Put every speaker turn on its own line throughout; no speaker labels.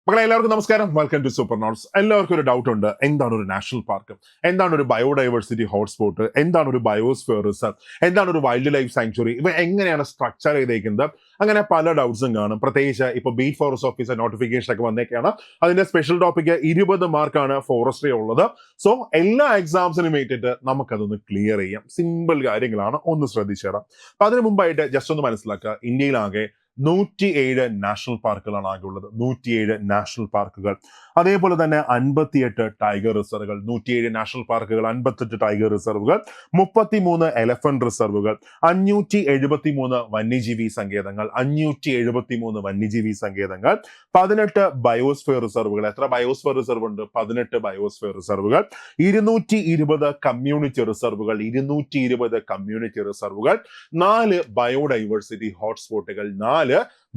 മക്കളെ എല്ലാവർക്കും നമസ്കാരം. Welcome to super notes. എല്ലാവർക്കും ഒരു ഡൗട്ട് ഉണ്ട്, എന്താണ് ഒരു നാഷണൽ പാർക്ക്, എന്താണ് ഒരു ബയോഡൈവേഴ്സിറ്റി ഹോട്ട്സ്പോട്ട്, എന്താണ് ഒരു ബയോസ്ഫിയർ റിസർവ്, എന്താണ് ഒരു വൈൽഡ് ലൈഫ് സാങ്ച്വറി, ഇവ എങ്ങനെയാണ് സ്ട്രക്ചർ ചെയ്തേക്കുന്നത്, അങ്ങനെ പല ഡൗട്ട്സും കാണും. പ്രത്യേകിച്ച് ഇപ്പൊ ബീറ്റ് ഫോറസ്റ്റ് ഓഫീസർ നോട്ടിഫിക്കേഷൻ ഒക്കെ വന്നേക്കാണ്. അതിന്റെ സ്പെഷ്യൽ ടോപ്പിക് 20 മാർക്കാണ് ഫോറസ്ട്രി ഉള്ളത്. സോ എല്ലാ എക്സാംസിനും വേണ്ടിയിട്ട് നമുക്കതൊന്ന് ക്ലിയർ ചെയ്യാം. സിമ്പിൾ കാര്യങ്ങളാണ്, ഒന്ന് ശ്രദ്ധിച്ചിടാം. അപ്പൊ അതിനു മുമ്പായിട്ട് ജസ്റ്റ് ഒന്ന് മനസ്സിലാക്കുക, ഇന്ത്യയിലാകെ 107 നാഷണൽ പാർക്കുകളാണ് ആകെ ഉള്ളത്. 107 നാഷണൽ പാർക്കുകൾ. അതേപോലെ തന്നെ 58 ടൈഗർ റിസർവുകൾ. 107 നാഷണൽ പാർക്കുകൾ, 58 ടൈഗർ റിസർവുകൾ, 33 എലഫന്റ് റിസർവുകൾ, 573 വന്യജീവി സങ്കേതങ്ങൾ, 573 വന്യജീവി സങ്കേതങ്ങൾ, 18 ബയോസ്ഫിയർ റിസർവുകൾ. എത്ര ബയോസ്ഫിയർ റിസർവ് ഉണ്ട്? 18 ബയോസ്ഫിയർ റിസർവുകൾ, 220 കമ്മ്യൂണിറ്റി റിസർവുകൾ, 220 കമ്മ്യൂണിറ്റി റിസർവുകൾ, 4 ബയോഡൈവേഴ്സിറ്റി ഹോട്ട്സ്പോട്ടുകൾ, 4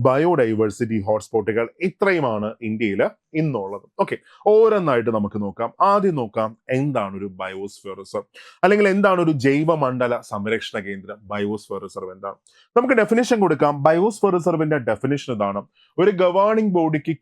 ബയോഡൈവേഴ്സിറ്റി ഹോട്ട്സ്പോട്ടുകൾ. ഇത്രയുമാണ് ഇന്ത്യയിൽ ഇന്നുള്ളത്. ഓക്കെ, ഓരോന്നായിട്ട് നമുക്ക് നോക്കാം. ആദ്യം നോക്കാം, എന്താണ് ഒരു ബയോസ്ഫിയർ റിസർവ്, അല്ലെങ്കിൽ എന്താണ് ഒരു ജൈവമണ്ഡല സംരക്ഷണ കേന്ദ്രം. ബയോസ്ഫിയർ റിസർവ് എന്താണ്? നമുക്ക് ഡെഫിനിഷൻ കൊടുക്കാം. ബയോസ്ഫിയർ റിസർവിന്റെ ഡെഫിനിഷൻ ഇതാണ്: ഒരു ഗവേണിംഗ് ബോഡിക്ക്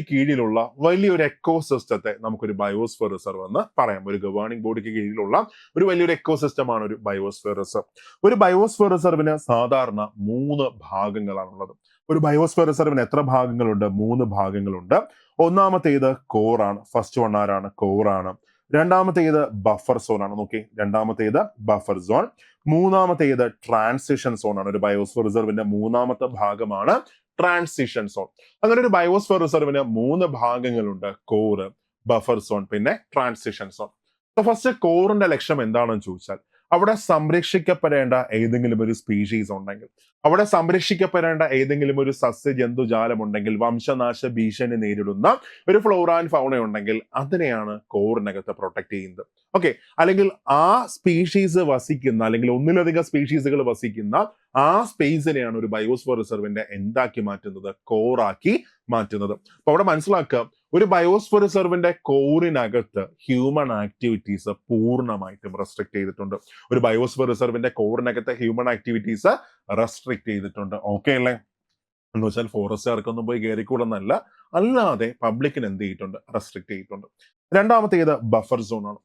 കീഴിലുള്ള വലിയൊരു എക്കോസിസ്റ്റത്തെ നമുക്കൊരു ബയോസ്ഫിയർ റിസർവ് എന്ന് പറയാം. ഒരു ഗവേണിംഗ് ബോഡിക്ക് കീഴിലുള്ള ഒരു വലിയൊരു എക്കോസിസ്റ്റമാണ് ഒരു ബയോസ്ഫിയർ റിസർവ്. ഒരു ബയോസ്ഫിയർ റിസർവിന് സാധാരണ 3 ഭാഗങ്ങളാണുള്ളത്. ഒരു ബയോസ്ഫിയർ റിസർവിന് എത്ര ഭാഗങ്ങളുണ്ട്? 3 ഭാഗങ്ങളുണ്ട്. ഒന്നാമത്തേത് കോറാണ്. ഫസ്റ്റ് വൺ ആരാണ്? കോറാണ്. രണ്ടാമത്തേത് ബഫർ സോൺ ആണ്. നോക്കി, രണ്ടാമത്തേത് ബഫർ സോൺ. മൂന്നാമത്തേത് ട്രാൻസിഷൻ സോൺ ആണ്. ഒരു ബയോസ്ഫിയർ റിസർവിന്റെ മൂന്നാമത്തെ ഭാഗമാണ് ട്രാൻസിഷൻ സോൺ. അങ്ങനെ ഒരു ബയോസ്ഫിയർ റിസർവിന് 3 ഭാഗങ്ങളുണ്ട്: കോർ, ബഫർ സോൺ, പിന്നെ ട്രാൻസിഷൻ സോൺ. ഫസ്റ്റ് കോറിന്റെ ലക്ഷ്യം എന്താണെന്ന് ചോദിച്ചാൽ, അവിടെ സംരക്ഷിക്കപ്പെടേണ്ട ഏതെങ്കിലും ഒരു സ്പീഷീസ് ഉണ്ടെങ്കിൽ, അവിടെ സംരക്ഷിക്കപ്പെടേണ്ട ഏതെങ്കിലും ഒരു സസ്യജന്തുജാലം ഉണ്ടെങ്കിൽ, വംശനാശ ഭീഷണി നേരിടുന്ന ഒരു ഫ്ലോറ ആൻഡ് ഫൗണ ഉണ്ടെങ്കിൽ, അതിനെയാണ് കോറിനകത്ത് പ്രൊട്ടക്ട് ചെയ്യുന്നത്. ഓക്കെ, അല്ലെങ്കിൽ ആ സ്പീഷീസ് വസിക്കുന്ന, അല്ലെങ്കിൽ ഒന്നിലധികം സ്പീഷീസുകൾ വസിക്കുന്ന ആ സ്പേസിനെയാണ് ഒരു ബയോസ്ഫിയർ റിസർവിന്റെ എന്താക്കി മാറ്റുന്നത്? കോറാക്കി മാറ്റുന്നത്. അപ്പൊ അവിടെ മനസ്സിലാക്കുക, ഒരു ബയോസ്ഫിയർ റിസർവിന്റെ കോറിനകത്ത് ഹ്യൂമൻ ആക്ടിവിറ്റീസ് പൂർണ്ണമായിട്ടും റെസ്ട്രിക്ട് ചെയ്തിട്ടുണ്ട്. ഒരു ബയോസ്ഫിയർ റിസർവിന്റെ കോറിനകത്ത് ഹ്യൂമൻ ആക്ടിവിറ്റീസ് റെസ്ട്രിക്ട് ചെയ്തിട്ടുണ്ട്. ഓക്കെ അല്ലേ? എന്ന് വെച്ചാൽ ഫോറസ്റ്റുകാർക്കൊന്നും പോയി കയറിക്കൂടെന്നല്ല, അല്ലാതെ പബ്ലിക്കിന് എന്ത് ചെയ്തിട്ടുണ്ട്? റെസ്ട്രിക്ട് ചെയ്തിട്ടുണ്ട്. രണ്ടാമത്തേത് ബഫർ സോൺ ആണ്.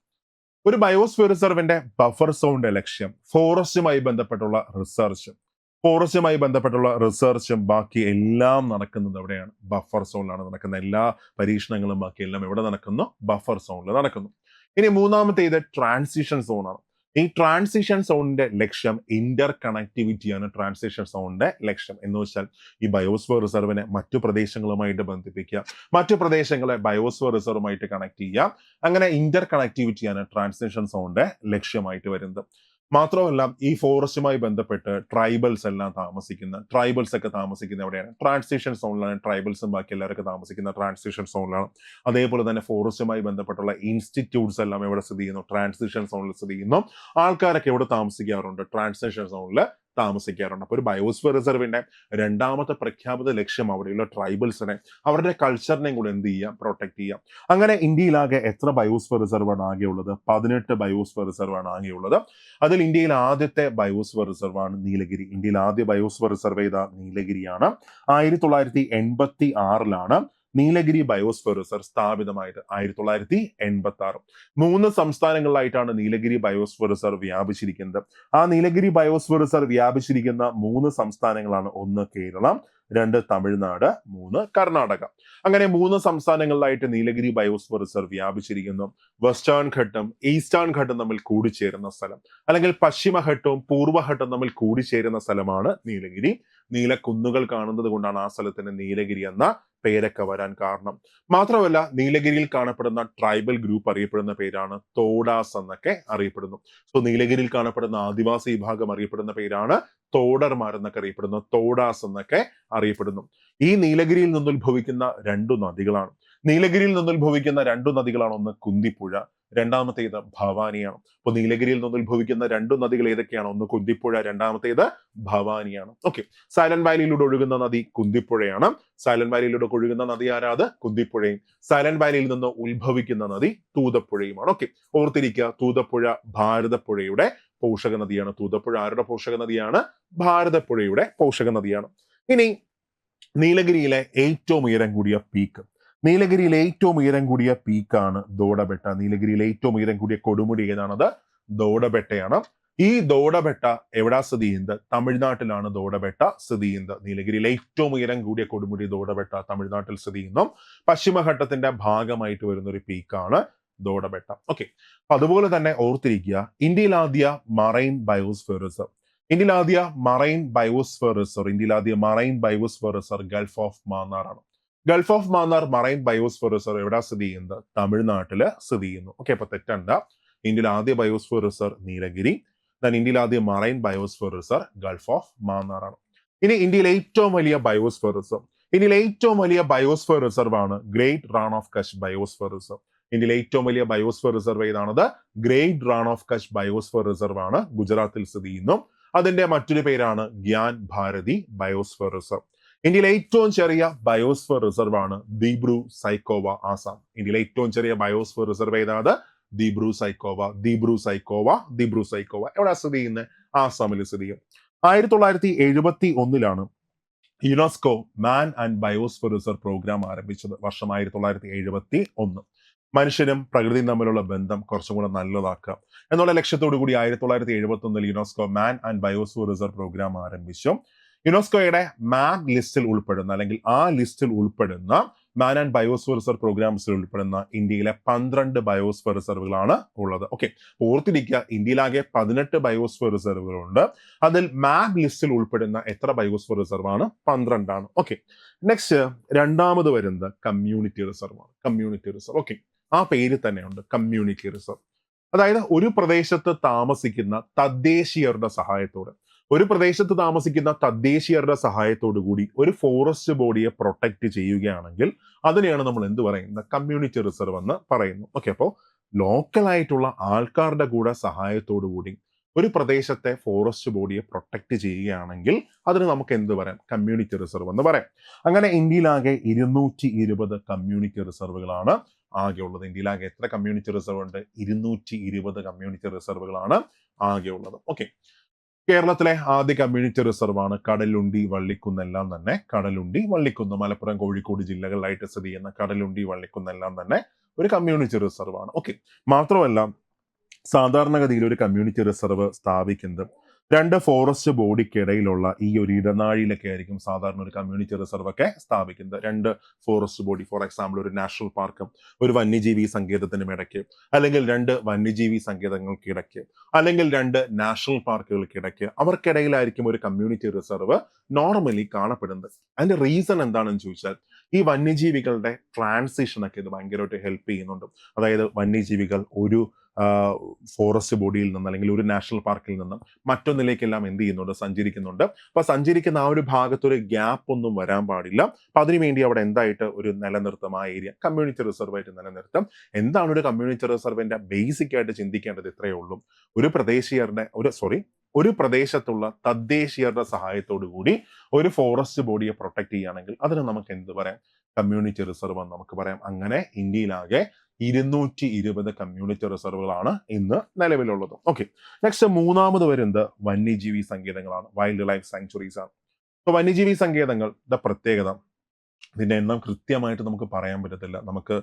ഒരു ബയോസ്ഫിയർ റിസർവിന്റെ ബഫർ സോണിന്റെ ലക്ഷ്യം ഫോറസ്റ്റുമായി ബന്ധപ്പെട്ടുള്ള റിസർച്ചും ബാക്കി എല്ലാം നടക്കുന്നത് എവിടെയാണ്? ബഫർ സോണിലാണ് നടക്കുന്നത്. എല്ലാ പരീക്ഷണങ്ങളും ബാക്കി എല്ലാം എവിടെ നടക്കുന്നു? ബഫർ സോണിൽ നടക്കുന്നു. ഇനി മൂന്നാമത്തേത് ട്രാൻസിഷൻ സോൺ ആണ്. ഈ ട്രാൻസിഷൻ സോണിന്റെ ലക്ഷ്യം ഇന്റർ കണക്ടിവിറ്റിയാണ്. ട്രാൻസിഷൻ സോണിന്റെ ലക്ഷ്യം എന്ന് വെച്ചാൽ ഈ ബയോസ്ഫിയർ റിസർവിനെ മറ്റു പ്രദേശങ്ങളുമായിട്ട് ബന്ധിപ്പിക്കുക, മറ്റു പ്രദേശങ്ങളെ ബയോസ്ഫിയർ റിസർവുമായിട്ട് കണക്ട് ചെയ്യുക. അങ്ങനെ ഇന്റർ കണക്ടിവിറ്റിയാണ് ട്രാൻസിഷൻ സോണിന്റെ ലക്ഷ്യമായിട്ട് വരുന്നത്. മാത്രമല്ല, ഈ ഫോറസ്റ്റുമായി ബന്ധപ്പെട്ട് ട്രൈബൽസ് ഒക്കെ താമസിക്കുന്ന എവിടെയാണ്? ട്രാൻസിഷൻ സോണിലാണ്. ട്രൈബൽസും ബാക്കി എല്ലാവരൊക്കെ താമസിക്കുന്ന ട്രാൻസിഷൻ സോണിലാണ്. അതേപോലെ തന്നെ ഫോറസ്റ്റുമായി ബന്ധപ്പെട്ടുള്ള ഇൻസ്റ്റിറ്റ്യൂട്ട്സ് എല്ലാം എവിടെ സ്ഥിതി ചെയ്യുന്നു? ട്രാൻസിഷൻ സോണിൽ സ്ഥിതി ചെയ്യുന്നു. ആൾക്കാരൊക്കെ എവിടെ താമസിക്കാറുണ്ട്? ട്രാൻസിഷൻ സോണിൽ താമസിക്കാറുണ്ട്. അപ്പൊ ഒരു ബയോസ്ഫിയർ റിസർവിന്റെ രണ്ടാമത്തെ പ്രഖ്യാപിത ലക്ഷ്യം അവിടെയുള്ള ട്രൈബൽസിനെ, അവരുടെ കൾച്ചറിനെയും കൂടെ എന്ത് ചെയ്യാം? പ്രൊട്ടക്ട് ചെയ്യാം. അങ്ങനെ ഇന്ത്യയിലാകെ എത്ര ബയോസ്ഫിയർ റിസർവ് ആണ് ആകെയുള്ളത്? 18 ബയോസ്ഫിയർ റിസർവ് ആണ് ആകെയുള്ളത്. അതിൽ ഇന്ത്യയിൽ ആദ്യത്തെ ബയോസ്ഫിയർ റിസർവ് ആണ് നീലഗിരി. ഇന്ത്യയിൽ ആദ്യ ബയോസ്ഫിയർ റിസർവ് ചെയ്ത നീലഗിരിയാണ്. 1986 നീലഗിരി ബയോസ്ഫിയർ റിസർവ് സ്ഥാപിതമായിട്ട്. 1986. 3 സംസ്ഥാനങ്ങളിലായിട്ടാണ് നീലഗിരി ബയോസ്ഫിയർ റിസർവ് വ്യാപിച്ചിരിക്കുന്നത്. ആ നീലഗിരി ബയോസ്ഫിയർ റിസർവ് വ്യാപിച്ചിരിക്കുന്ന 3 സംസ്ഥാനങ്ങളാണ്: 1 കേരളം, 2 തമിഴ്നാട്, 3 കർണാടക. അങ്ങനെ 3 സംസ്ഥാനങ്ങളിലായിട്ട് നീലഗിരി ബയോസ്ഫിയർ റിസർവ് വ്യാപിച്ചിരിക്കുന്നു. വെസ്റ്റേൺ ഘട്ടം, ഈസ്റ്റേൺ ഘട്ടം തമ്മിൽ കൂടിച്ചേരുന്ന സ്ഥലം, അല്ലെങ്കിൽ പശ്ചിമഘട്ടവും പൂർവ്വഘട്ടം തമ്മിൽ കൂടിച്ചേരുന്ന സ്ഥലമാണ് നീലഗിരി. നീലക്കുന്നുകൾ കാണുന്നത് കൊണ്ടാണ് ആ സ്ഥലത്തിന് നീലഗിരി എന്ന പേരൊക്കെ വരാൻ കാരണം. മാത്രമല്ല, നീലഗിരിയിൽ കാണപ്പെടുന്ന ട്രൈബൽ ഗ്രൂപ്പ് അറിയപ്പെടുന്ന പേരാണ് തോഡാസ് എന്നൊക്കെ അറിയപ്പെടുന്നു. സോ നീലഗിരിയിൽ കാണപ്പെടുന്ന ആദിവാസി വിഭാഗം അറിയപ്പെടുന്ന പേരാണ് തോഡർമാർ എന്നൊക്കെ അറിയപ്പെടുന്നു. തോഡാസ് എന്നൊക്കെ അറിയപ്പെടുന്നു. ഈ നീലഗിരിയിൽ നിന്നുത്ഭവിക്കുന്ന 2 നദികളാണ്. ഒന്ന് കുന്തിപ്പുഴ, രണ്ടാമത്തേത് ഭവാനിയാണ്. അപ്പൊ നീലഗിരിയിൽ നിന്നുത്ഭവിക്കുന്ന 2 നദികൾ ഏതൊക്കെയാണ്? ഒന്ന് കുന്തിപ്പുഴ, രണ്ടാമത്തേത് ഭവാനിയാണ്. ഓക്കെ, സൈലന്റ് വാലിയിലൂടെ ഒഴുകുന്ന നദി കുന്തിപ്പുഴയാണ്. സൈലന്റ് വാലിയിലൂടെ ഒഴുകുന്ന നദി ആരാത്? കുന്തിപ്പുഴയും. സൈലന്റ് വാലിയിൽ നിന്ന് ഉത്ഭവിക്കുന്ന നദി തൂതപ്പുഴയുമാണ്. ഓക്കെ, ഓർത്തിരിക്കുക, തൂതപ്പുഴ ഭാരതപ്പുഴയുടെ പോഷക നദിയാണ്. തൂതപ്പുഴ ആരുടെ പോഷക നദിയാണ്? ഭാരതപ്പുഴയുടെ പോഷക നദിയാണ്. ഇനി നീലഗിരിയിലെ ഏറ്റവും ഉയരം കൂടിയ പീക്ക്. നീലഗിരിയിലെ ഏറ്റവും ഉയരം കൂടിയ പീക്കാണ് ദോഡബെട്ട. നീലഗിരിയിലെ ഏറ്റവും ഉയരം കൂടിയ കൊടുമുടി ഏതാണത്? ദോഡബെട്ടയാണ്. ഈ ദോഡബെട്ട എവിടാ സ്ഥിതി ചെയ്യുന്നത്? തമിഴ്നാട്ടിലാണ് ദോഡബെട്ട സ്ഥിതി ചെയ്യുന്നത്. നീലഗിരിയിലെ ഏറ്റവും ഉയരം കൂടിയ കൊടുമുടി ദോഡബെട്ട തമിഴ്നാട്ടിൽ സ്ഥിതി ചെയ്യുന്നു. പശ്ചിമഘട്ടത്തിന്റെ ഭാഗമായിട്ട് വരുന്ന ഒരു പീക്കാണ് ദോഡബെട്ട. ഓക്കെ, അതുപോലെ തന്നെ ഓർത്തിരിക്കുക, ഇന്ത്യയിൽ ആദ്യ മറൈൻ ബയോസ്ഫിയർ റിസർവ്. ഇന്ത്യയിൽ ആദ്യ marine biosphere reserve Gulf of Mannar ആണ്. Gulf of Mannar marine biosphere reserve എവിടെ സ്ഥിതി ചെയ്യുന്നത്? തമിഴ്നാട്ടില് സ്ഥിതി ചെയ്യുന്നു. ഓക്കെ, അപ്പൊ തെറ്റണ്ട. ഇന്ത്യയിൽ ആദ്യ ബയോസ്ഫിയർ റിസർവ് നീലഗിരി. ഇന്ത്യയിൽ ആദ്യ marine biosphere reserve Gulf of Mannar ആണ്. ഇനി ഇന്ത്യയിലെ ഏറ്റവും വലിയ ബയോസ്ഫിയർ റിസർവ്. ഇന്ത്യയിലെ ഏറ്റവും വലിയ ബയോസ്ഫിയർ റിസർവ് ആണ് Great Rann of Kutch biosphere reserve. ഇന്ത്യയിലെ ഏറ്റവും വലിയ ബയോസ്ഫിയർ റിസർവ് ഏതാണത്? Great Rann of Kutch biosphere reserve ആണ്. ഗുജറാത്തിൽ സ്ഥിതി ചെയ്യുന്നു. അതിന്റെ മറ്റൊരു പേരാണ് ഗ്യാൻ ഭാരതി ബയോസ്ഫിയർ റിസർവ്. ഇന്ത്യയിലെ ഏറ്റവും ചെറിയ ബയോസ്ഫിയർ റിസർവ് ആണ് ദിബ്രു സൈക്കോവ, ആസാം. ഇന്ത്യയിലെ ഏറ്റവും ചെറിയ ബയോസ്ഫിയർ റിസർവ് ഏതാണ്? ദിബ്രു സൈക്കോവ. എവിടെ സ്ഥിതി ചെയ്യുന്നത്? ആസാമിൽ സ്ഥിതി ചെയ്യും. 1971 UNESCO man and biosphere reserve programme ആരംഭിച്ചത്. വർഷം 1971. മനുഷ്യനും പ്രകൃതിയും തമ്മിലുള്ള ബന്ധം കുറച്ചും കൂടെ നല്ലതാക്കുക എന്നുള്ള ലക്ഷ്യത്തോടു കൂടി 1971 UNESCO man and biosphere reserve programme ആരംഭിച്ചു. യുനെസ്കോയുടെ മാൻ ലിസ്റ്റിൽ ഉൾപ്പെടുന്ന, അല്ലെങ്കിൽ ആ ലിസ്റ്റിൽ ഉൾപ്പെടുന്ന മാൻ ആൻഡ് ബയോസ്ഫിയർ റിസർവ് പ്രോഗ്രാംസിൽ ഉൾപ്പെടുന്ന ഇന്ത്യയിലെ 12 ബയോസ്ഫിയർ റിസർവുകളാണ് ഉള്ളത്. ഓക്കെ, ഓർത്തിരിക്കുക, ഇന്ത്യയിലാകെ 18 ബയോസ്ഫിയർ റിസർവുകളുണ്ട്. അതിൽ മാൻ ലിസ്റ്റിൽ ഉൾപ്പെടുന്ന എത്ര ബയോസ്ഫിയർ റിസർവ് ആണ്? 12 ആണ്. ഓക്കെ, നെക്സ്റ്റ് രണ്ടാമത് വരുന്നത് കമ്മ്യൂണിറ്റി റിസർവ് ആണ്. കമ്മ്യൂണിറ്റി റിസർവ്, ഓക്കെ, ആ പേര് തന്നെയുണ്ട്, കമ്മ്യൂണിറ്റി റിസർവ്. അതായത് ഒരു പ്രദേശത്ത് താമസിക്കുന്ന തദ്ദേശീയരുടെ സഹായത്തോടു കൂടി ഒരു ഫോറസ്റ്റ് ബോഡിയെ പ്രൊട്ടക്ട് ചെയ്യുകയാണെങ്കിൽ അതിനെയാണ് നമ്മൾ എന്ത് പറയുന്നത്? കമ്മ്യൂണിറ്റി റിസർവ് എന്ന് പറയുന്നു. ഓക്കെ, അപ്പോൾ ലോക്കൽ ആയിട്ടുള്ള ആൾക്കാരുടെ കൂടെ സഹായത്തോടു കൂടി ഒരു പ്രദേശത്തെ ഫോറസ്റ്റ് ബോഡിയെ പ്രൊട്ടക്ട് ചെയ്യുകയാണെങ്കിൽ അതിന് നമുക്ക് എന്ത് പറയാം? കമ്മ്യൂണിറ്റി റിസർവ് എന്ന് പറയാം. അങ്ങനെ ഇന്ത്യയിലാകെ 220 കമ്മ്യൂണിറ്റി റിസർവുകളാണ് ആകെ ഉള്ളത്. ഇന്ത്യയിലാകെ എത്ര കമ്മ്യൂണിറ്റി റിസർവ് ഉണ്ട്? 220 കമ്മ്യൂണിറ്റി റിസർവുകളാണ് ആകെ ഉള്ളത്. ഓക്കെ, കേരളത്തിലെ ആദ്യ കമ്മ്യൂണിറ്റി റിസർവ് ആണ് കടലുണ്ടി വള്ളിക്കുന്നെല്ലാം തന്നെ. കടലുണ്ടി വള്ളിക്കുന്ന് മലപ്പുറം കോഴിക്കോട് ജില്ലകളിലായിട്ട് സ്ഥിതി ചെയ്യുന്ന കടലുണ്ടി വള്ളിക്കുന്നെല്ലാം തന്നെ ഒരു കമ്മ്യൂണിറ്റി റിസർവ് ആണ്. ഓക്കെ, മാത്രമല്ല സാധാരണഗതിയിൽ ഒരു കമ്മ്യൂണിറ്റി റിസർവ് സ്ഥാപിക്കുന്നത് 2 ഫോറസ്റ്റ് ബോഡിക്കിടയിലുള്ള ഈ ഒരു ഇടനാഴിയിലൊക്കെ ആയിരിക്കും സാധാരണ ഒരു കമ്മ്യൂണിറ്റി റിസർവ് ഒക്കെ സ്ഥാപിക്കുന്നത്. 2 ഫോറസ്റ്റ് ബോഡി, ഫോർ എക്സാമ്പിൾ ഒരു നാഷണൽ പാർക്കും ഒരു വന്യജീവി സങ്കേതത്തിനും ഇടയ്ക്ക്, അല്ലെങ്കിൽ 2 വന്യജീവി സങ്കേതങ്ങൾക്ക് ഇടയ്ക്ക്, അല്ലെങ്കിൽ 2 നാഷണൽ പാർക്കുകൾക്ക് ഇടയ്ക്ക്, അവർക്കിടയിലായിരിക്കും ഒരു കമ്മ്യൂണിറ്റി റിസർവ് നോർമലി കാണപ്പെടുന്നത്. അതിന്റെ റീസൺ എന്താണെന്ന് ചോദിച്ചാൽ ഈ വന്യജീവികളുടെ ട്രാൻസിഷനൊക്കെ ഇത് ഭയങ്കരമായിട്ട് ഹെൽപ്പ് ചെയ്യുന്നുണ്ട്. അതായത് വന്യജീവികൾ ഒരു ഫോറസ്റ്റ് ബോഡിയിൽ നിന്ന് അല്ലെങ്കിൽ ഒരു നാഷണൽ പാർക്കിൽ നിന്നും മറ്റൊന്നിലേക്കെല്ലാം എന്ത് ചെയ്യുന്നുണ്ട്? സഞ്ചരിക്കുന്നുണ്ട്. അപ്പൊ സഞ്ചരിക്കുന്ന ആ ഒരു ഭാഗത്ത് ഒരു ഗ്യാപ്പ് ഒന്നും വരാൻ പാടില്ല. അപ്പൊ അതിനുവേണ്ടി അവിടെ എന്തായിട്ട് ഒരു നിലനിർത്തും? ആ ഏരിയ കമ്മ്യൂണിറ്റി റിസർവ് ആയിട്ട് നിലനിർത്തും. എന്താണ് ഒരു കമ്മ്യൂണിറ്റി റിസർവിന്റെ ബേസിക് ആയിട്ട് ചിന്തിക്കേണ്ടത്? ഇത്രയേ ഉള്ളൂ. ഒരു പ്രദേശത്തുള്ള തദ്ദേശീയരുടെ സഹായത്തോടു കൂടി ഒരു ഫോറസ്റ്റ് ബോഡിയെ പ്രൊട്ടക്ട് ചെയ്യുകയാണെങ്കിൽ അതിന് നമുക്ക് എന്ത് പറയാം? കമ്മ്യൂണിറ്റി റിസർവ് എന്ന് നമുക്ക് പറയാം. അങ്ങനെ ഇന്ത്യയിലാകെ 220 കമ്മ്യൂണിറ്റി റിസർവുകളാണ് ഇന്ന് നിലവിലുള്ളത്. ഓക്കെ, നെക്സ്റ്റ് മൂന്നാമത് വരുന്നത് വന്യജീവി സങ്കേതങ്ങളാണ്. വൈൽഡ് ലൈഫ് സാങ്ച്വറീസ് ആണ്. അപ്പൊ വന്യജീവി സങ്കേതങ്ങളുടെ പ്രത്യേകത, ഇതിന്റെ എണ്ണം കൃത്യമായിട്ട് നമുക്ക് പറയാൻ പറ്റത്തില്ല. നമുക്ക്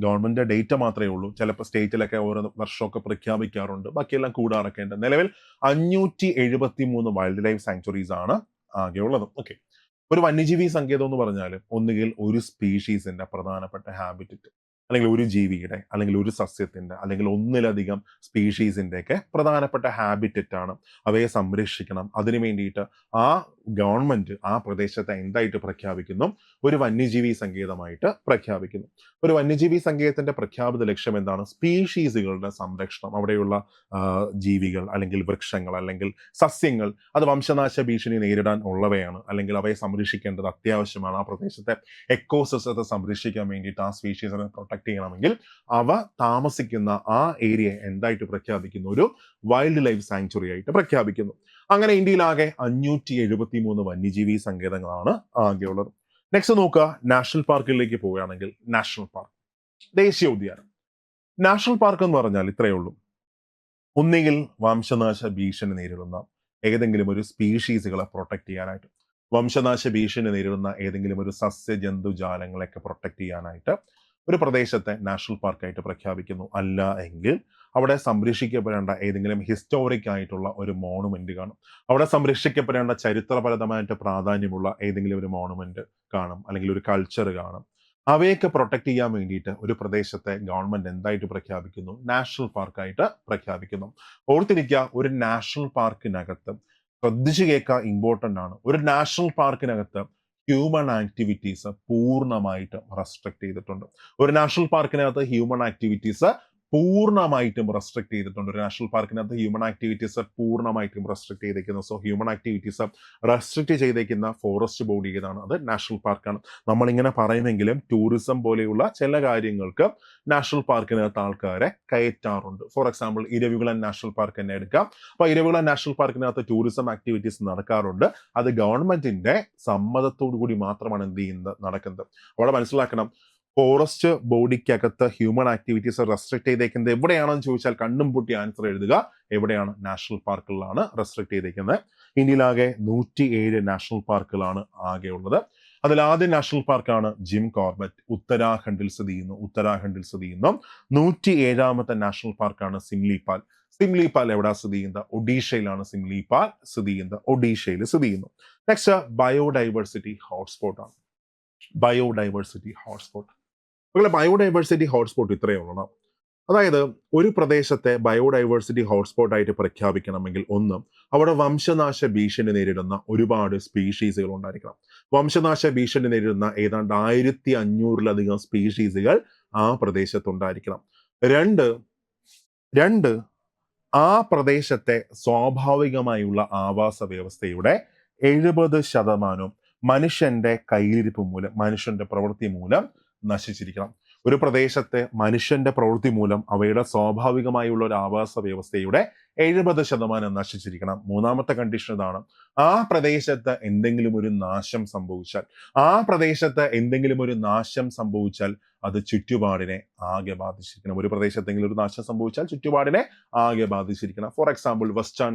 ഗവൺമെന്റ് ഡേറ്റ മാത്രമേ ഉള്ളൂ. ചിലപ്പോൾ സ്റ്റേറ്റിലൊക്കെ ഓരോ വർഷമൊക്കെ പ്രഖ്യാപിക്കാറുണ്ട്, ബാക്കിയെല്ലാം കൂടാറൊക്കെ ഉണ്ട്. നിലവിൽ 573 വൈൽഡ് ലൈഫ് സാങ്ച്വറീസ് ആണ് ആകെ ഉള്ളത്. ഓക്കെ, ഒരു വന്യജീവി സങ്കേതം എന്ന് പറഞ്ഞാൽ ഒന്നുകിൽ ഒരു സ്പീഷീസിന്റെ പ്രധാനപ്പെട്ട ഹാബിറ്ററ്റ്, അല്ലെങ്കിൽ ഒരു ജീവിയുടെ, അല്ലെങ്കിൽ ഒരു സസ്യത്തിന്റെ, അല്ലെങ്കിൽ ഒന്നിലധികം സ്പീഷീസിന്റെ ഒക്കെ പ്രധാനപ്പെട്ട ഹാബിറ്ററ്റ് ആണ്. അവയെ സംരക്ഷിക്കണം. അതിനു വേണ്ടിയിട്ട് ആ ഗവൺമെന്റ് ആ പ്രദേശത്തെ എന്തായിട്ട് പ്രഖ്യാപിക്കുന്നു? ഒരു വന്യജീവി സങ്കേതമായിട്ട് പ്രഖ്യാപിക്കുന്നു. ഒരു വന്യജീവി സങ്കേതത്തിന്റെ പ്രഖ്യാപിത ലക്ഷ്യം എന്താണ്? സ്പീഷീസുകളുടെ സംരക്ഷണം. അവിടെയുള്ള ജീവികൾ, അല്ലെങ്കിൽ വൃക്ഷങ്ങൾ, അല്ലെങ്കിൽ സസ്യങ്ങൾ അത് വംശനാശ ഭീഷണി നേരിടാൻ ഉള്ളവയാണ്, അല്ലെങ്കിൽ അവയെ സംരക്ഷിക്കേണ്ടത് അത്യാവശ്യമാണ്. ആ പ്രദേശത്തെ എക്കോസിസ്റ്റത്തെ സംരക്ഷിക്കാൻ വേണ്ടിയിട്ട് ആ സ്പീഷീസിനെ പ്രൊട്ടക്ട് ചെയ്യണമെങ്കിൽ അവ താമസിക്കുന്ന ആ ഏരിയ എന്തായിട്ട് പ്രഖ്യാപിക്കുന്നു? ഒരു വൈൽഡ് ലൈഫ് സാങ്ച്വറി ആയിട്ട് പ്രഖ്യാപിക്കുന്നു. അങ്ങനെ ഇന്ത്യയിലാകെ 573 വന്യജീവി സങ്കേതങ്ങളാണ് ആകെയുള്ളത്. നെക്സ്റ്റ് നോക്കുക, നാഷണൽ പാർക്കിലേക്ക് പോവുകയാണെങ്കിൽ നാഷണൽ പാർക്ക്, ദേശീയ ഉദ്യാനം. നാഷണൽ പാർക്ക് എന്ന് പറഞ്ഞാൽ ഇത്രയേ ഉള്ളൂ. ഒന്നുകിൽ വംശനാശ ഭീഷണി നേരിടുന്ന ഏതെങ്കിലും ഒരു സ്പീഷീസുകളെ പ്രൊട്ടക്ട് ചെയ്യാനായിട്ട്, വംശനാശ ഭീഷണി നേരിടുന്ന ഏതെങ്കിലും ഒരു സസ്യജന്തുജാലങ്ങളെയൊക്കെ പ്രൊട്ടക്ട് ചെയ്യാനായിട്ട് ഒരു പ്രദേശത്തെ നാഷണൽ പാർക്കായിട്ട് പ്രഖ്യാപിക്കുന്നു. അല്ല എങ്കിൽ അവിടെ സംരക്ഷിക്കപ്പെടേണ്ട ഏതെങ്കിലും ഹിസ്റ്റോറിക് ആയിട്ടുള്ള ഒരു മോണുമെന്റ് കാണും. അവിടെ സംരക്ഷിക്കപ്പെടേണ്ട ചരിത്രപരമായിട്ട് പ്രാധാന്യമുള്ള ഏതെങ്കിലും ഒരു മോണുമെന്റ് കാണും, അല്ലെങ്കിൽ ഒരു കൾച്ചർ കാണും. അവയൊക്കെ പ്രൊട്ടക്ട് ചെയ്യാൻ വേണ്ടിയിട്ട് ഒരു പ്രദേശത്തെ ഗവൺമെന്റ് എന്തായിട്ട് പ്രഖ്യാപിക്കുന്നു? നാഷണൽ പാർക്കായിട്ട് പ്രഖ്യാപിക്കുന്നു. ഓർത്തിരിക്കുക, ഒരു നാഷണൽ പാർക്കിനകത്ത് ശ്രദ്ധിച്ചു കേൾക്കുക, ഇമ്പോർട്ടൻ്റ് ആണ്. ഒരു നാഷണൽ പാർക്കിനകത്ത് ഹ്യൂമൻ ആക്ടിവിറ്റീസ് പൂർണ്ണമായിട്ടും റെസ്ട്രിക്ട് ചെയ്തിട്ടുണ്ട്. ഒരു നാഷണൽ പാർക്കിനകത്ത് ഹ്യൂമൻ ആക്ടിവിറ്റീസ് പൂർണ്ണമായിട്ടും റെസ്ട്രിക്ട് ചെയ്തിട്ടുണ്ട്. ഒരു നാഷണൽ പാർക്കിനകത്ത് ഹ്യൂമൻ ആക്ടിവിറ്റീസ് പൂർണ്ണമായിട്ടും റെസ്ട്രിക്ട് ചെയ്തേക്കുന്നു. സോ ഹ്യൂമൻ ആക്ടിവിറ്റീസ് റെസ്ട്രിക്ട് ചെയ്തേക്കുന്ന ഫോറസ്റ്റ് ബോഡി ഏതാണ്? അത് നാഷണൽ പാർക്കാണ്. നമ്മളിങ്ങനെ പറയുമെങ്കിലും ടൂറിസം പോലെയുള്ള ചില കാര്യങ്ങൾക്ക് നാഷണൽ പാർക്കിനകത്ത് ആൾക്കാരെ കയറ്റാറുണ്ട്. For example Eravikulam national park തന്നെ എടുക്കാം. അപ്പൊ ഇരവികുളം നാഷണൽ പാർക്കിനകത്ത് ടൂറിസം ആക്ടിവിറ്റീസ് നടക്കാറുണ്ട്. അത് ഗവൺമെന്റിന്റെ സമ്മതത്തോടു കൂടി മാത്രമാണ് എന്ത് ചെയ്യുന്നത്, നടക്കുന്നത്. അവിടെ മനസ്സിലാക്കണം, ഫോറസ്റ്റ് ബോഡിക്കകത്ത് ഹ്യൂമൻ ആക്ടിവിറ്റീസ് റെസ്ട്രിക്ട് ചെയ്തേക്കുന്നത് എവിടെയാണെന്ന് ചോദിച്ചാൽ കണ്ണും പൊട്ടി ആൻസർ എഴുതുക. എവിടെയാണ്? നാഷണൽ പാർക്കുകളിലാണ് റെസ്ട്രിക്ട് ചെയ്തേക്കുന്നത്. ഇന്ത്യയിലാകെ 107 നാഷണൽ പാർക്കുകളാണ് ആകെ ഉള്ളത്. അതിൽ ആദ്യ നാഷണൽ പാർക്കാണ് ജിം കോർബറ്റ്, ഉത്തരാഖണ്ഡിൽ സ്ഥിതി ചെയ്യുന്നു. 107ാമത്തെ നാഷണൽ പാർക്കാണ് സിംലിപാൽ. സിംലിപാൽ എവിടെ സ്ഥിതി ചെയ്യുന്നത്? ഒഡീഷയിലാണ് സിംലിപാൽ സ്ഥിതി ചെയ്യുന്നത്. ഒഡീഷയിൽ സ്ഥിതി ചെയ്യുന്നു. നെക്സ്റ്റ് ബയോഡൈവേഴ്സിറ്റി ഹോട്ട്സ്പോട്ട് ആണ്. ബയോഡൈവേഴ്സിറ്റി ഹോട്ട്സ്പോട്ട് ഇത്രയേ ഉള്ളൂ. അതായത് ഒരു പ്രദേശത്തെ ബയോഡൈവേഴ്സിറ്റി ഹോട്ട്സ്പോട്ട് ആയിട്ട് പ്രഖ്യാപിക്കണമെങ്കിൽ ഒന്ന്, അവിടെ വംശനാശ ഭീഷണി നേരിടുന്ന ഒരുപാട് സ്പീഷീസുകൾ ഉണ്ടായിരിക്കണം. വംശനാശ ഭീഷണി നേരിടുന്ന ഏതാണ്ട് 1500-ലധികം സ്പീഷീസുകൾ ആ പ്രദേശത്തുണ്ടായിരിക്കണം. രണ്ട്, ആ പ്രദേശത്തെ സ്വാഭാവികമായുള്ള ആവാസ വ്യവസ്ഥയുടെ 70% മനുഷ്യന്റെ കയ്യിരിപ്പ് മൂലം, മനുഷ്യന്റെ പ്രവൃത്തി മൂലം നശിച്ചിരിക്കണം. ഒരു പ്രദേശത്തെ മനുഷ്യന്റെ പ്രവൃത്തി മൂലം അവയുടെ സ്വാഭാവികമായുള്ള ഒരു ആവാസ വ്യവസ്ഥയുടെ 70% നശിച്ചിരിക്കണം. മൂന്നാമത്തെ കണ്ടീഷൻ ഇതാണ്, ആ പ്രദേശത്ത് എന്തെങ്കിലും ഒരു നാശം സംഭവിച്ചാൽ അത് ചുറ്റുപാടിനെ ആകെ ബാധിച്ചിരിക്കണം. ഒരു പ്രദേശത്തെങ്കിലും ഒരു നാശം സംഭവിച്ചാൽ ചുറ്റുപാടിനെ ആകെ ബാധിച്ചിരിക്കണം. ഫോർ എക്സാമ്പിൾ വെസ്റ്റേൺ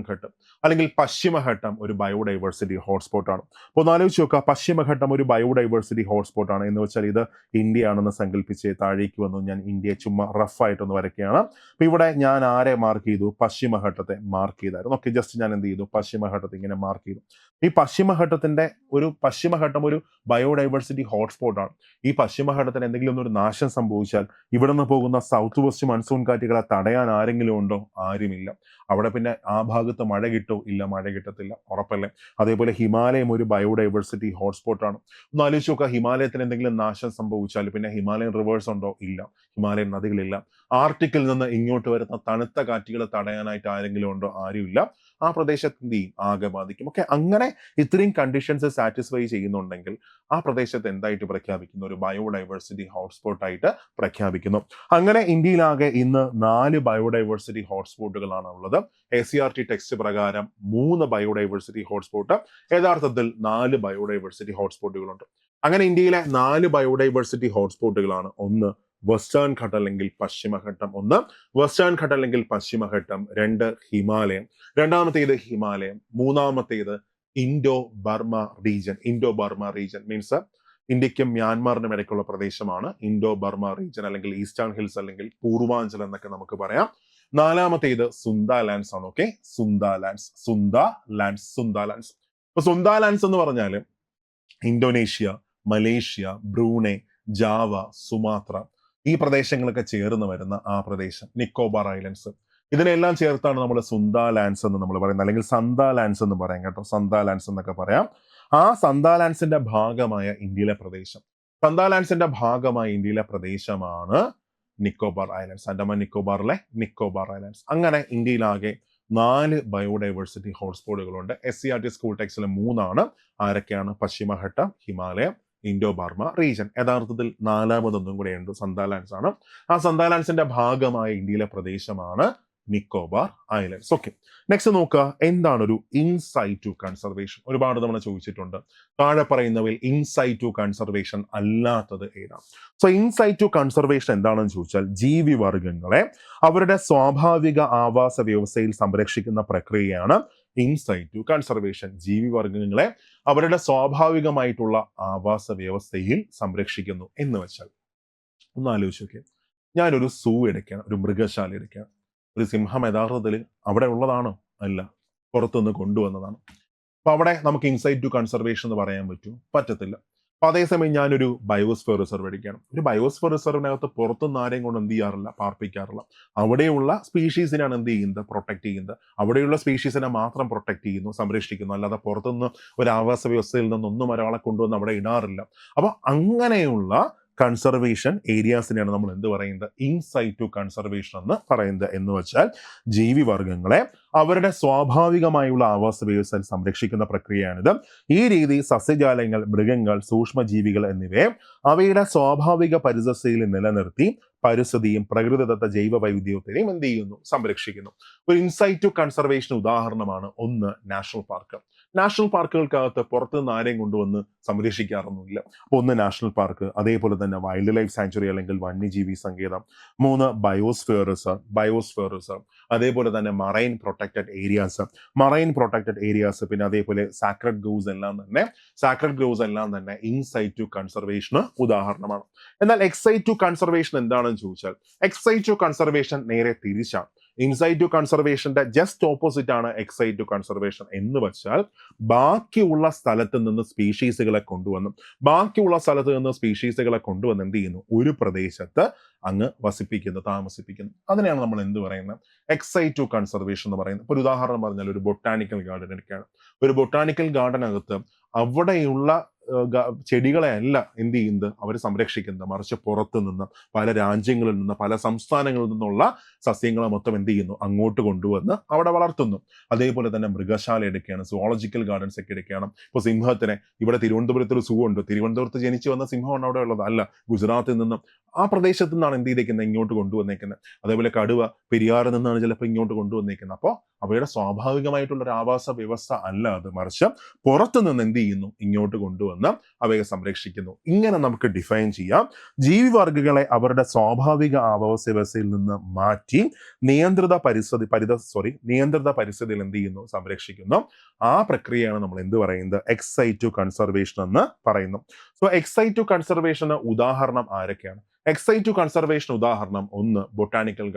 അല്ലെങ്കിൽ പശ്ചിമഘട്ടം ഒരു ബയോഡൈവേഴ്സിറ്റി ഹോട്ട്സ്പോട്ടാണ്. അപ്പോൾ ഒന്ന് ആലോചിച്ച് നോക്കുക, പശ്ചിമഘട്ടം ഒരു ബയോഡൈവേഴ്സിറ്റി ഹോട്ട്സ്പോട്ടാണ് എന്ന് വെച്ചാൽ ഇത് ഇന്ത്യ ആണെന്ന് സങ്കല്പിച്ച് താഴേക്ക് വന്നു. ഞാൻ ഇന്ത്യയെ ചുമ്മാ റഫായിട്ടൊന്ന് വരയ്ക്കുകയാണ്. അപ്പൊ ഇവിടെ ഞാൻ ആരെ മാർക്ക് ചെയ്തു? പശ്ചിമഘട്ടത്തെ മാർക്ക് ചെയ്തായിരുന്നു. ഓക്കെ, ജസ്റ്റ് ഞാൻ എന്ത് ചെയ്തു? പശ്ചിമഘട്ടത്തെ ഇങ്ങനെ മാർക്ക് ചെയ്തു. ഈ പശ്ചിമഘട്ടം ഒരു ബയോഡൈവേഴ്സിറ്റി ഹോട്ട്സ്പോട്ടാണ്. ഈ പശ്ചിമഘട്ടത്തിന് എന്തെങ്കിലും ഒരു നാശം സംഭവിച്ചാൽ ഇവിടെ നിന്ന് പോകുന്ന സൗത്ത് വെസ്റ്റ് മൺസൂൺ കാറ്റുകളെ തടയാൻ ആരെങ്കിലും ഉണ്ടോ? ആരുമില്ല. അവിടെ പിന്നെ ആ ഭാഗത്ത് മഴ കിട്ടോ? ഇല്ല, മഴ കിട്ടത്തില്ല, ഉറപ്പല്ലേ. അതേപോലെ ഹിമാലയം ഒരു ബയോഡൈവേഴ്സിറ്റി ഹോട്ട്സ്പോട്ടാണ്. ഒന്ന് ആലോചിച്ച് നോക്കുക, ഹിമാലയത്തിന് എന്തെങ്കിലും നാശം സംഭവിച്ചാൽ പിന്നെ ഹിമാലയൻ റിവേഴ്സ് ഉണ്ടോ? ഇല്ല, ഹിമാലയൻ നദികളില്ല. ആർട്ടിക്കിൽ നിന്ന് ഇങ്ങോട്ട് വരുന്ന തണുത്ത കാറ്റുകളെ തടയാനായിട്ട് ആരെങ്കിലും ഉണ്ടോ? ആരുമില്ല. ആ പ്രദേശത്ത് ആകെ ബാധിക്കും. ഓക്കെ, അങ്ങനെ ഇത്രയും കണ്ടീഷൻസ് സാറ്റിസ്ഫൈ ചെയ്യുന്നുണ്ടെങ്കിൽ ആ പ്രദേശത്ത് എന്തായിട്ട് പ്രഖ്യാപിക്കുന്നു? ഒരു ബയോഡൈവേഴ്സിറ്റി ഹോട്ട്സ്പോട്ട് ആയിട്ട് പ്രഖ്യാപിക്കുന്നു. അങ്ങനെ ഇന്ത്യയിലാകെ ഇന്ന് 4 ബയോഡൈവേഴ്സിറ്റി ഹോട്ട്സ്പോട്ടുകളാണ് ഉള്ളത്. ACERT ടെക്സ്റ്റ് പ്രകാരം 3 ബയോഡൈവേഴ്സിറ്റി ഹോട്ട്സ്പോട്ട്, യഥാർത്ഥത്തിൽ 4 ബയോഡൈവേഴ്സിറ്റി ഹോട്ട്സ്പോട്ടുകളുണ്ട്. അങ്ങനെ ഇന്ത്യയിലെ 4 ബയോഡൈവേഴ്സിറ്റി ഹോട്ട്സ്പോട്ടുകളാണ്: ഒന്ന് വെസ്റ്റേൺ ഘട്ടം അല്ലെങ്കിൽ പശ്ചിമഘട്ടം, 2 ഹിമാലയം, മൂന്നാമത്തേത് ഇൻഡോ ബർമ റീജൻ മീൻസ് ഇന്ത്യക്കും മ്യാൻമാറിനും ഇടയ്ക്കുള്ള പ്രദേശമാണ് ഇൻഡോ ബർമ റീജൻ, അല്ലെങ്കിൽ ഈസ്റ്റേൺ ഹിൽസ്, അല്ലെങ്കിൽ പൂർവാഞ്ചൽ എന്നൊക്കെ നമുക്ക് പറയാം. 4മത്തേത് സുന്ദ ലാൻഡ്സ് ആണ്. Okay, Sunda lands. അപ്പൊ സുന്ദ ലാൻഡ്സ് എന്ന് പറഞ്ഞാൽ Indonesia, Malaysia, Brunei, Java, Sumatra ഈ പ്രദേശങ്ങളൊക്കെ ചേർന്ന് വരുന്ന ആ പ്രദേശം, നിക്കോബാർ ഐലൻഡ്സ്, ഇതിനെല്ലാം ചേർത്താണ് നമ്മൾ സുന്ദ ലാൻഡ്സ് എന്ന് നമ്മൾ പറയുന്നത്, അല്ലെങ്കിൽ സന്ദ ലാൻഡ്സ് എന്ന് പറയാം കേട്ടോ. സന്ദ ലാൻഡ്സ് എന്നൊക്കെ പറയാം. ആ സന്ദ ലാൻഡ്സിന്റെ ഭാഗമായ ഇന്ത്യയിലെ പ്രദേശമാണ് നിക്കോബാർ ഐലൻഡ്സ്, ആൻഡമാൻ നിക്കോബാറിലെ നിക്കോബാർ ഐലൻഡ്സ്. അങ്ങനെ ഇന്ത്യയിലാകെ 4 ബയോഡൈവേഴ്സിറ്റി ഹോട്ട്സ്പോട്ടുകളുണ്ട്. SCERT സ്കൂൾ ടെക്സ്റ്റിൽ 3 ആരൊക്കെയാണ്? പശ്ചിമഘട്ടം, ഹിമാലയം, ഇൻഡോ ബർമ റീജൻ. യഥാർത്ഥത്തിൽ 4മതൊന്നും കൂടെ ഉണ്ട്, സന്ദ ലാൻഡ്സ് ആണ്. ആ സന്ദ ലാൻഡ്സിന്റെ ഭാഗമായ ഇന്ത്യയിലെ പ്രദേശമാണ് നിക്കോബാർ ഐലൻഡ്സ്. ഓക്കെ, നെക്സ്റ്റ് നോക്കുക, എന്താണ് ഒരു ഇൻസൈറ്റ് ടു കൺസർവേഷൻ? ഒരുപാട് തവണ ചോദിച്ചിട്ടുണ്ട്. താഴെ പറയുന്നവയിൽ ഇൻസൈറ്റ് ടു കൺസർവേഷൻ അല്ലാത്തത് ഏതാണ്? സോ ഇൻസൈറ്റ് ടു കൺസർവേഷൻ എന്താണെന്ന് ചോദിച്ചാൽ, ജീവിവർഗങ്ങളെ അവരുടെ സ്വാഭാവിക ആവാസ വ്യവസ്ഥയിൽ സംരക്ഷിക്കുന്ന പ്രക്രിയയാണ് ഇൻസൈറ്റു കൺസർവേഷൻ. ജീവിവർഗങ്ങളെ അവരുടെ സ്വാഭാവികമായിട്ടുള്ള ആവാസ വ്യവസ്ഥയിൽ സംരക്ഷിക്കുന്നു എന്ന് വെച്ചാൽ ഒന്ന് ആലോചിച്ച് നോക്കിയാൽ, ഞാനൊരു സൂ എടുക്കുകയാണ്, ഒരു മൃഗശാല എടുക്കുകയാണ്. ഒരു സിംഹം യഥാർത്ഥത്തിൽ അവിടെ ഉള്ളതാണോ? അല്ല, പുറത്തുനിന്ന് കൊണ്ടുവന്നതാണ്. അപ്പൊ അവിടെ നമുക്ക് ഇൻസൈറ്റ് ടു കൺസർവേഷൻ എന്ന് പറയാൻ പറ്റത്തില്ല. അപ്പൊ അതേസമയം ഞാനൊരു ബയോസ്ഫിയർ റിസർവ് എടുക്കുകയാണ്. ഒരു ബയോസ്ഫിയർ റിസർവിനകത്ത് പുറത്തുനിന്ന് ആരെയും കൊണ്ട് എന്ത് ചെയ്യാറില്ല, പാർപ്പിക്കാറില്ല. അവിടെയുള്ള സ്പീഷീസിനാണ് എന്ത് ചെയ്യുന്നത്, പ്രൊട്ടക്ട് ചെയ്യുന്നത്. അവിടെയുള്ള സ്പീഷീസിനെ മാത്രം പ്രൊട്ടക്ട് ചെയ്യുന്നു, സംരക്ഷിക്കുന്നു. അല്ലാതെ പുറത്തുനിന്ന് ഒരു ആവാസ വ്യവസ്ഥയിൽ നിന്നൊന്നും ഒരാളെ കൊണ്ടുവന്ന് അവിടെ ഇടാറില്ല. അപ്പൊ അങ്ങനെയുള്ള കൺസർവേഷൻ ഏരിയാസിനെയാണ് നമ്മൾ എന്ത് പറയുന്നത്, ഇൻസൈറ്റു കൺസർവേഷൻ എന്ന് പറയുന്നത്. എന്ന് വെച്ചാൽ ജീവിവർഗങ്ങളെ അവരുടെ സ്വാഭാവികമായുള്ള ആവാസ വ്യവസ്ഥയിൽ സംരക്ഷിക്കുന്ന പ്രക്രിയയാണിത്. ഈ രീതി സസ്യജാലങ്ങൾ, മൃഗങ്ങൾ, സൂക്ഷ്മജീവികൾ എന്നിവയെ അവയുടെ സ്വാഭാവിക പരിസ്ഥിതിയിൽ നിലനിർത്തി പരിസ്ഥിതിയും പ്രകൃതിദത്ത ജൈവ വൈവിധ്യത്തെയും എന്ത് ചെയ്യുന്നു, സംരക്ഷിക്കുന്നു. ഒരു ഇൻസൈറ്റ് ടു കൺസർവേഷൻ ഉദാഹരണമാണ് ഒന്ന് നാഷണൽ പാർക്ക്. നാഷണൽ പാർക്കുകൾക്കകത്ത് പുറത്തുനിന്ന് ആരെയും കൊണ്ടുവന്ന് സംരക്ഷിക്കാറൊന്നുമില്ല. അപ്പോൾ ഒന്ന് നാഷണൽ പാർക്ക്, അതേപോലെ തന്നെ വൈൽഡ് ലൈഫ് സാങ്ച്വറി അല്ലെങ്കിൽ വന്യജീവി സങ്കേതം. 3 ബയോസ്ഫിയർ റിസർവ്, അതേപോലെ തന്നെ മറൈൻ പ്രൊട്ടക്റ്റഡ് ഏരിയാസ്, പിന്നെ അതേപോലെ സാക്രഡ് ഗ്രൂവ്സ് എല്ലാം തന്നെ ഇൻസൈറ്റ് ടു കൺസർവേഷന് ഉദാഹരണമാണ്. എന്നാൽ എക്സൈറ്റ് ടു കൺസർവേഷൻ എന്താണെന്ന് ചോദിച്ചാൽ, എക്സൈറ്റ് ടു കൺസർവേഷൻ നേരെ തിരിച്ചാണ്. ഇൻസൈറ്റ് ടു കൺസർവേഷന്റെ ജസ്റ്റ് ഓപ്പോസിറ്റ് ആണ് എക്സൈറ്റ് ടു കൺസർവേഷൻ. എന്ന് വെച്ചാൽ ബാക്കിയുള്ള സ്ഥലത്ത് നിന്ന് സ്പീഷീസുകളെ കൊണ്ടുവന്ന് എന്ത് ചെയ്യുന്നു, ഒരു പ്രദേശത്ത് അങ്ങ് താമസിപ്പിക്കുന്നു. അതിനെയാണ് നമ്മൾ എന്ത് പറയുന്നത്, എക്സൈറ്റ് ടു കൺസർവേഷൻ എന്ന് പറയുന്നത്. ഒരു ഉദാഹരണം പറഞ്ഞാൽ ഒരു ബൊട്ടാനിക്കൽ ഗാർഡൻ എടുക്കുകയാണ്. ഒരു ബൊട്ടാനിക്കൽ ഗാർഡനകത്ത് അവിടെയുള്ള ചെടികളെ അല്ല എന്ത് ചെയ്യുന്നത്, അവർ സംരക്ഷിക്കുന്നത്, മറിച്ച് പുറത്തു നിന്ന് പല രാജ്യങ്ങളിൽ നിന്ന്, പല സംസ്ഥാനങ്ങളിൽ നിന്നുള്ള സസ്യങ്ങളെ മൊത്തം എന്ത് ചെയ്യുന്നു, അങ്ങോട്ട് കൊണ്ടുവന്ന് അവിടെ വളർത്തുന്നു. അതേപോലെ തന്നെ മൃഗശാല എടുക്കുകയാണ്, സുവോളജിക്കൽ ഗാർഡൻസ് ഒക്കെ എടുക്കുകയാണ്. ഇപ്പോൾ സിംഹത്തിനെ, ഇവിടെ തിരുവനന്തപുരത്ത് ഒരു സൂ ഉണ്ട്, തിരുവനന്തപുരത്ത് ജനിച്ചു വന്ന സിംഹമാണ് അവിടെ ഉള്ളത്, അല്ല, ഗുജറാത്തിൽ നിന്നും ആ പ്രദേശത്തു നിന്നാണ് എന്ത് ചെയ്തേക്കുന്നത്, ഇങ്ങോട്ട് കൊണ്ടുവന്നേക്കുന്നത്. അതേപോലെ കടുവ പെരിയാറിൽ നിന്നാണ് ചിലപ്പോൾ ഇങ്ങോട്ട് കൊണ്ടുവന്നേക്കുന്നത്. അപ്പോൾ അവയുടെ സ്വാഭാവികമായിട്ടുള്ള ഒരു ആവാസ വ്യവസ്ഥ അല്ല അത്, മറിച്ച് പുറത്തു നിന്ന് എന്ത് ചെയ്യുന്നു, ഇങ്ങോട്ട് കൊണ്ടുവന്ന് അവയെ സംരക്ഷിക്കുന്നു. ഇങ്ങനെ നമുക്ക് ഡിഫൈൻ ചെയ്യാം. ജീവിവർഗങ്ങളെ അവരുടെ സ്വാഭാവിക ആവാസ വ്യവസ്ഥയിൽ നിന്ന് മാറ്റി നിയന്ത്രിത പരിസ്ഥിതിയിൽ എന്ത് ചെയ്യുന്നു, സംരക്ഷിക്കുന്നു. ആ പ്രക്രിയയാണ് നമ്മൾ എന്ത് പറയുന്നത്, എക്സൈറ്റ് ടു കൺസർവേഷൻ എന്ന് പറയുന്നു. സോ എക്സൈറ്റ് ടു കൺസർവേഷന് ഉദാഹരണം ആരൊക്കെയാണ്? എക്സൈറ്റ് ടു കൺസർവേഷൻ ഉദാഹരണം ഒന്ന് botanical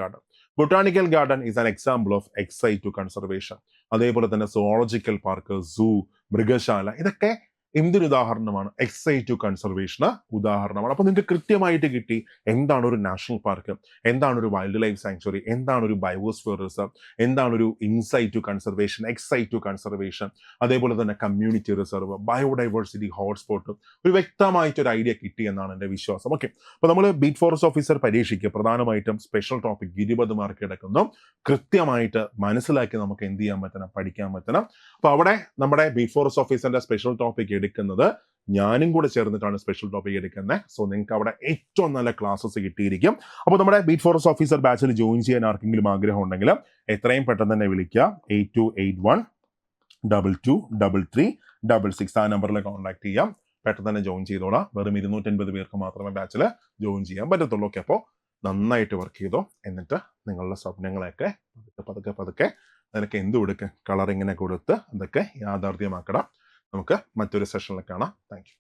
garden is an example of ex situ conservation. അതേപോലെ തന്നെ സുവോളജിക്കൽ പാർക്ക്, സൂ, മൃഗശാല, ഇതൊക്കെ എന്തൊരു ഉദാഹരണമാണ്, എക്സൈറ്റ് ടു കൺസർവേഷന് ഉദാഹരണമാണ്. അപ്പൊ നിങ്ങൾക്ക് കൃത്യമായിട്ട് കിട്ടി എന്താണ് ഒരു നാഷണൽ പാർക്ക്, എന്താണ് ഒരു വൈൽഡ് ലൈഫ് സാങ്ച്വറി, എന്താണ് ഒരു ബയോസ്ഫിയർ റിസർവ്, എന്താണ് ഒരു ഇൻസൈറ്റ് situ conservation, ex situ conservation, അതേപോലെ തന്നെ കമ്മ്യൂണിറ്റി റിസർവ്, ബയോഡൈവേഴ്സിറ്റി ഹോട്ട്സ്പോട്ട്, ഒരു വ്യക്തമായിട്ടൊരു ഐഡിയ കിട്ടി എന്നാണ് എൻ്റെ വിശ്വാസം. ഓക്കെ, അപ്പൊ നമ്മൾ ബീറ്റ് ഫോറസ്റ്റ് ഓഫീസർ പരീക്ഷയ്ക്ക് പ്രധാനമായിട്ടും സ്പെഷ്യൽ ടോപ്പിക് 20 മാർക്ക് എടുക്കുന്നു. കൃത്യമായിട്ട് മനസ്സിലാക്കി നമുക്ക് എന്ത് ചെയ്യാൻ പറ്റണം, പഠിക്കാൻ പറ്റണം. അപ്പൊ അവിടെ നമ്മുടെ ബീറ്റ് ഫോറസ്റ്റ് ഓഫീസറിന്റെ സ്പെഷ്യൽ ടോപ്പിക് എടുക്കുന്നത് ഞാനും കൂടെ ചേർന്നിട്ടാണ് സ്പെഷ്യൽ ടോപ്പിക് എടുക്കുന്നത്. സോ നിങ്ങൾക്ക് അവിടെ ഏറ്റവും നല്ല ക്ലാസ്സസ് കിട്ടിയിരിക്കും. അപ്പോൾ നമ്മുടെ ബീറ്റ് ഫോറസ്റ്റ് ഓഫീസർ ബാച്ചിൽ ജോയിൻ ചെയ്യാൻ ആർക്കെങ്കിലും ആഗ്രഹം ഉണ്ടെങ്കിൽ എത്രയും പെട്ടെന്ന് തന്നെ വിളിക്കുക. 8281223366 ആ നമ്പറിൽ കോൺടാക്ട് ചെയ്യാം. പെട്ടെന്ന് തന്നെ ജോയിൻ ചെയ്തോളാം. വെറും 250 പേർക്ക് മാത്രമേ ബാച്ചിൽ ജോയിൻ ചെയ്യാൻ പറ്റത്തുള്ളൂ. ഓക്കെ, അപ്പോൾ നന്നായിട്ട് വർക്ക് ചെയ്തോ. എന്നിട്ട് നിങ്ങളുടെ സ്വപ്നങ്ങളെയൊക്കെ പതുക്കെ അതിനൊക്കെ എന്ത് കൊടുക്കുക, കളറിങ്ങിനെ കൊടുത്ത് അതൊക്കെ യാഥാർത്ഥ്യമാക്കണം. നമുക്ക് മറ്റൊരു സെഷനിൽ കാണാം. Thank you.